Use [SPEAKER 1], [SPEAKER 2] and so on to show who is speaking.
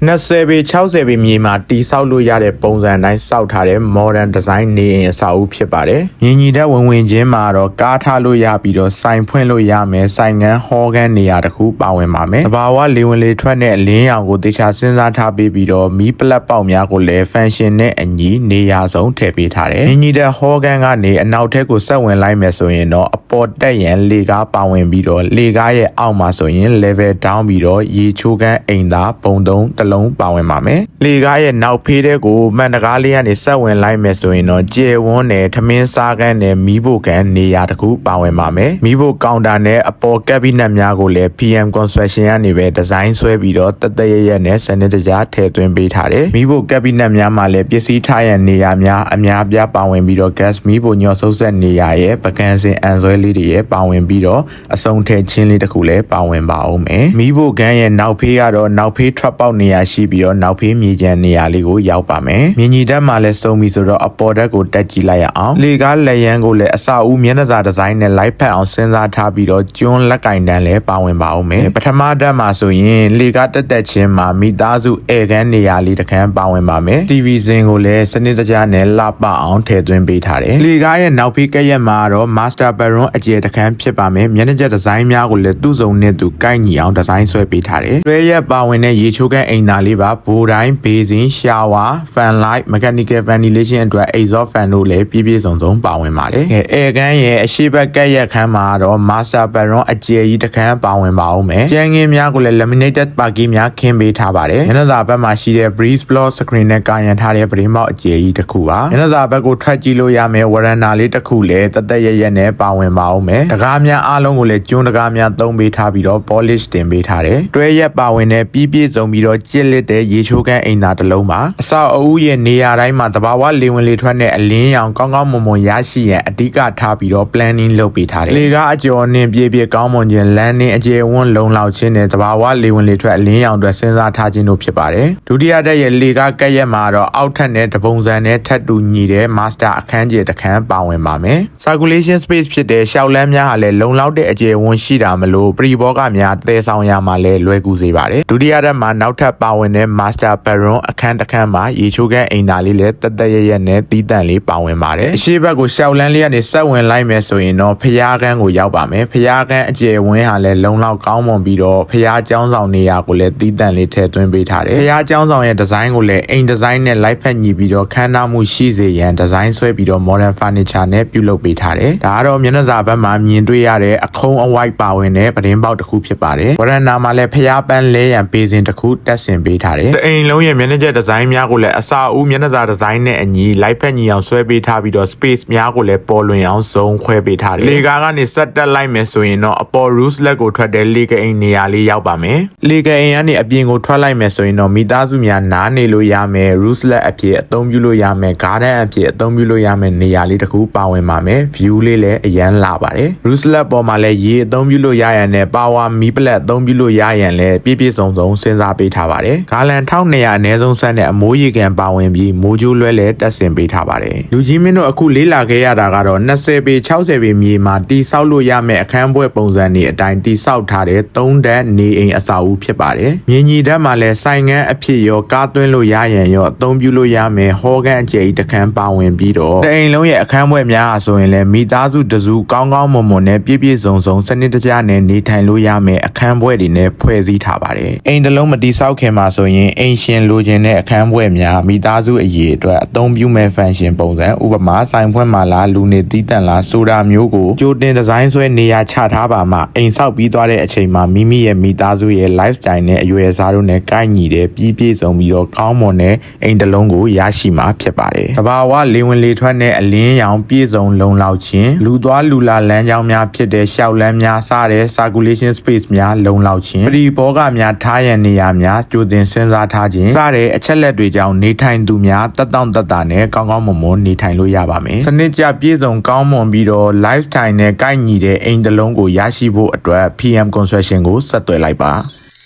[SPEAKER 1] 20ပေ60ပေမြေမှာတီဆောက်လို့ရတဲ့ပုံစံတိုင်းစောက်ထားတဲ့ modern design နေအိမ်အဆောက်အဦဖြစ်ပါတယ်။ညီညီတဲ့ဝင်ချင်းမှာတော့ကားထားလို့ရပြီးတော့ဆိုင်ဖွင့်လို့ရမယ်။ဆိုင်ငန်းဟောခန်းနေရာတစ်ခုပါဝင်ပါမယ်။တဘာဝလေဝင်လေထွက်တဲ့အလင်းရောင်ကိုတေချာစဉ်းစားထားပြီးတော့မီးပလက်ပေါက်များကိုလည်း function နဲ့အညီနေရာဆုံးထည့်ပေးထားတယ်။ညီညီတဲ့ဟောခန်းကနေအနောက်ထက်ကိုဆက်ဝင်လိုက်မယ်ဆိုရင်တော့အပေါ်တက်ရန်လေကားပါဝင်ပြီးတော့လေကားရဲ့အောက်မှာဆိုရင် level down ပြီးတော့ရေချိုးခန်းအိမ်သာပုံသုံးတစ်လုံးပါဝင်ပါမယ်။လေကားရဲ့နောက်ဖေးတဲ့ကိုမှန်တကားလေးကနေဆက်ဝင်လိုက်မယ်ဆိုရင်တော့ကျေဝန်းနဲ့ထမင်းစားခန်းနဲ့မီးဖို့ကန်နေရာတစ်ခုပါဝင်ပါမယ်။မီးဖို့ကောင်တာနဲ့အပေါ်ကက်ဘိနက်များကိုလည်း PM Construction ကနေပဲဒီဇိုင်းဆွဲပြီးတော့တသက်ရရက်နဲ့စနစ်တကျထည့်သွင်းပေးထားတယ်။မီးဖို့ကက်ဘိနက်များမှာလည်းပစ္စည်းထားရန်နေရာများအများပြားပါဝင်ပြီးတော့ gas မီးဖို့ညှော်ဆုပ်ဆက်နေရာရဲ့ပကံစင်အန်ဆွဲလေးတွေရဲ့ပါဝင်ပြီးတော့အစုံထည့်ချင်းလေးတစ်ခုလည်းပါဝင်ပါအောင်မယ်။မီးဖို့ကန်ရဲ့နောက်ဖေးကတော့နောက်ဖေးထွက်ပေါက်နေရာရှိပြီးတော့နောက်ဖေးမြေကျန်နေရာလေးကိုရောက်ပါမယ်။မြင်းကြီးဓာတ်မှာလည်းစုံပြီဆိုတော့အပေါ်ဓာတ်ကိုတက်ကြည့်လိုက်ရအောင်။လေကားလက်ရန်ကိုလည်းအစာဦးမျက်နှာစာဒီဇိုင်းနဲ့လိုက်ဖက်အောင်စဉ်းစားထားပြီးတော့ကျွန်းလက်ကင်တန်းလည်းပါဝင်ပါအောင်မယ်။ပထမဓာတ်မှာဆိုရင်လေကားတက်ချင်းမှာမိသားစုဧကန်နေရာလေးတစ်ခန်းပါဝင်ပါမယ်။ TV စင်ကိုလည်းစနစ်တကျနဲ့လှပအောင်ထည့်သွင်းပေးထားတယ်။လေကားရဲ့နောက်ဖေးကက်ရက်မှာတော့ master bedroom အကျယ်တစ်ခန်းဖြစ်ပါမယ်။မျက်နှာကျက်ဒီဇိုင်းများကိုလည်းသူ့စုံနဲ့သူကိုက်ညီအောင်ဒီဇိုင်းဆွဲပေးထားတယ်။တွဲရက်ပါဝင်တဲ့ရေချိုးခန်းအိမ်သာလေးပါဘိုးတိုင်းဘေးစင်ရှာဝါ fan light mechanical ventilation အတွက် exhaust fan တို့လည်းပြည့်စုံပါဝင်ပါတယ်။အဲကန်းရဲ့အရှိဘက်ကက်ရက်ခန်းမှာတော့ master bedroom အကျယ်ကြီးတစ်ခန်းပါဝင်ပါအောင်မယ်။ကျန်းငင်းများကိုလည်း laminated parquet များခင်းပေးထားပါတယ်။မျက်နှာစာဘက်မှာရှိတဲ့ breeze block screen နဲ့ကာရန်ထားတဲ့ပရိမောက်အကျယ်ကြီးတစ်ခုပါ။မျက်နှာစာဘက်ကိုထွက်ကြည့်လို့ရမယ်ဝရန်နာလေးတစ်ခုလည်းတသက်ရရက်နဲ့ပါဝင်ပါအောင်မယ်။တကားများအားလုံးကိုလည်းကျွန်းတကားများသုံးပေးထားပြီးတော့ polish တင်ပေးထားတယ်။တွဲရက်ပါဝင်တဲ့ပြည့်စုံပြီးတော့ကျစ်လက်တဲ့ရေချိုးခန်းအိမ်သာတစ်လုံးပါ။အဆောက်အဦရဲ့နေရာတိုင်းမှာတဘာဝလေဝင်လေထွက်နဲ့အလင်းရောင်ကောင်းကောင်းမွန်မွန်ရရှိရန်အဓိကထားပြီးတော့ planning လုပ်ပေးထားတယ်။လေကားအကျော်နဲ့ပြည့်ကောင်းမွန်ခြင်းလမ်းနဲ့အကျယ်ဝန်းလုံလောက်ခြင်းနဲ့တဘာဝလေဝင်လေထွက်အလင်းရောင်အတွက်စဉ်းစားထားခြင်းတို့ဖြစ်ပါတယ်။ဒုတိယဓာတ်ရဲ့လေကားကက်ရက်မှာတော့အောက်ထပ်နဲ့တပုံစံနဲ့ထပ်တူညီတဲ့ master အခန်းကျယ်တစ်ခန်းပါဝင်ပါမယ်။ circulation space ဖြစ်တဲ့ရှောက်လန်းများဟာလည်းလုံလောက်တဲ့အကျယ်ဝန်းရှိတာမလို့ပရိဘောဂများတည်ဆောင်ရမှာလည်းလွယ်ကူစေပါတယ်။ဒုတိယဓာတ်မှာနောက်ထပ်ပါဝင်တဲ့ master bedroom အခန်းတစ်ခန်းမှာရေချိုးခန်းအိမ်သာလေးလည်းတသက်ရရက်နဲ့တီးတန့်လေးပါဝင်ပါတယ်။အရှိဘက်ကိုရှောက်လန်းလေးကနေဆက်ဝင်လိုက်မယ်ဆိုရင်တော့ဖျားခန်းကိုရောက်ပါမယ်။ဖျားခန်းအကျယ်ဝန်းဟာလည်းလုံလောက်ကောင်းမွန်ပြီးတော့ဖျားကျောင်းဆောင်နေရာကိုလည်းတီးတန့်လေးထည့်သွင်းပေးထားတယ်။ဖျားကျောင်းဆောင်ရဲ့ဒီဇိုင်းကိုလည်းအိမ်ဒီဇိုင်းနဲ့လိုက်ဖက်ညီပြီးတော့ခမ်းနားမှုရှိစေရန်ဒီဇိုင်းဆွဲပြီးတော့ modern furniture နဲ့ပြုလုပ်ပေးထားတယ်။ဒါကတော့မျက်နှာစာဘက်မှာမြင်တွေ့ရတဲ့အခုံးအဝိုက်ပါဝင်တဲ့ပတင်းပေါက်တစ်ခုဖြစ်ပါတယ်။ဝရန်နာမှာလည်းဖျားပန်းလဲရန်ပေးစဉ်တစ်ခုတက်ဆင်ပေးထားတယ်။အိမ်လုံးရဲ့မျက်နှာကျက်ဒီဇိုင်းများကိုလည်းအစာဦးမျက်နှာစာဒီဇိုင်းနဲ့အညီလိုက်ဖက်ညီအောင်ဆွဲပေးထားပြီးတော့ space များကိုလည်းပေါ်လွင်အောင်ဇုံခွဲပေးထားတယ်။လေကားကနေဆက်တက်လိုက်မယ်ဆိုရင်တော့အပေါ် roof လက်ကိုထွက်တဲ့လေကအိမ်နေရာလေးရောက်ပါမယ်။လေကအိမ်ကနေအပြင်ကိုထွက်လိုက်မယ်ဆိုရင်တော့မိသားစုများနားနေလို့ရမယ်။ roof လက်အဖြစ်အသုံးပြုလို့ရမယ်။ garden အဖြစ်အသုံးပြုလို့ရမယ်နေရာလေးတစ်ခုပါဝင်ပါမယ်။ view လေးလည်းအရန်လာပါတယ်။ roof လက်ပေါ်မှာလည်းရေအသုံးပြုလို့ရရန်နဲ့ power မီးပလက်အသုံးပြုလို့ရရန်လည်းပြည့်စုံစဉ်းစားပေးထားပါတယ်။ဂါလန်1200အနည်းဆုံးဆက်နဲ့အမိုးရေကန်ပါဝင်ပြီးမိုးကြိုးလွဲလည်းတက်ဆင်ပေးထားပါတယ်။လူကြီးမင်းတို့အခုလေးလာခဲ့ရတာကတော့20ပေ60ပေမြေမှာတီဆောက်လို့ရမယ့်အခန်းပွဲပုံစံတွေအတိုင်းတီဆောက်ထားတဲ့3ဓာတ်နေအိမ်အဆောက်အဦဖြစ်ပါတယ်။မြင်းကြီးဓာတ်မှာလည်းဆိုင်ငန်းအဖြစ်ရောကားသွင်းလို့ရရန်ရောအသုံးပြုလို့ရမယ်ဟောခန်းအကျယ်ကြီးတစ်ခန်းပါဝင်ပြီးတော့တအိမ်လုံးရဲ့အခန်းပွဲများဟာဆိုရင်လည်းမိသားစုတစုကောင်းကောင်းမွန်မွန်နဲ့ပြည့်စုံစနစ်တကျနဲ့နေထိုင်လို့ရမယ်အခန်းပွဲတွေနဲ့ဖွဲ့စည်းထားပါတယ်။အိမ်တစ်လုံးမတီဆောက်ခင်မှာဆိုရင်အိမ်ရှင်လိုချင်တဲ့အခန်းပွဲများမိသားစုအရေးအတွက်အသုံးပြုမဲ့ function ပုံစံဥပမာဆိုင်ဖွင့်မှာလားလူနေတီးတန့်လားဆိုတာမျိုးကိုကြိုတင်ဒီဇိုင်းဆွဲနေရာချထားပါမှအိမ်ဆောက်ပြီးသွားတဲ့အချိန်မှာမိမိရဲ့မိသားစုရဲ့ lifestyle နဲ့အရွယ်အစားတို့နဲ့ကိုက်ညီတဲ့ပြည့်စုံပြီးတော့ကောင်းမွန်တဲ့အိမ်တစ်လုံးကိုရရှိမှာဖြစ်ပါတယ်။တဘာဝလေဝင်လေထွက်နဲ့အလင်းရောင်ပြည့်စုံလုံလောက်ခြင်းလူသွားလူလာလမ်းကြောင်းများဖြစ်တဲ့ရှောက်လန်းများစတဲ့ circulation space များလုံလောက်ခြင်းပရိဘောဂများထားရန်နေရာများကြိုတင်စဉ်းစားထားခြင်းစတဲ့အချက်လက်တွေကြောင့်နေထိုင်သူများတက်တောင့်တက်တာနဲ့ကောင်းကောင်းမွန်မွန်နေထိုင်လို့ရပါမယ်။စနစ်ကျပြည့်စုံကောင်းမွန်ပြီးတော့ lifestyle နဲ့ကိုက်ညီတဲ့အိမ်တစ်လုံးကိုရရှိဖို့အတွက် PM Construction ကိုဆက်သွယ်လိုက်ပါ။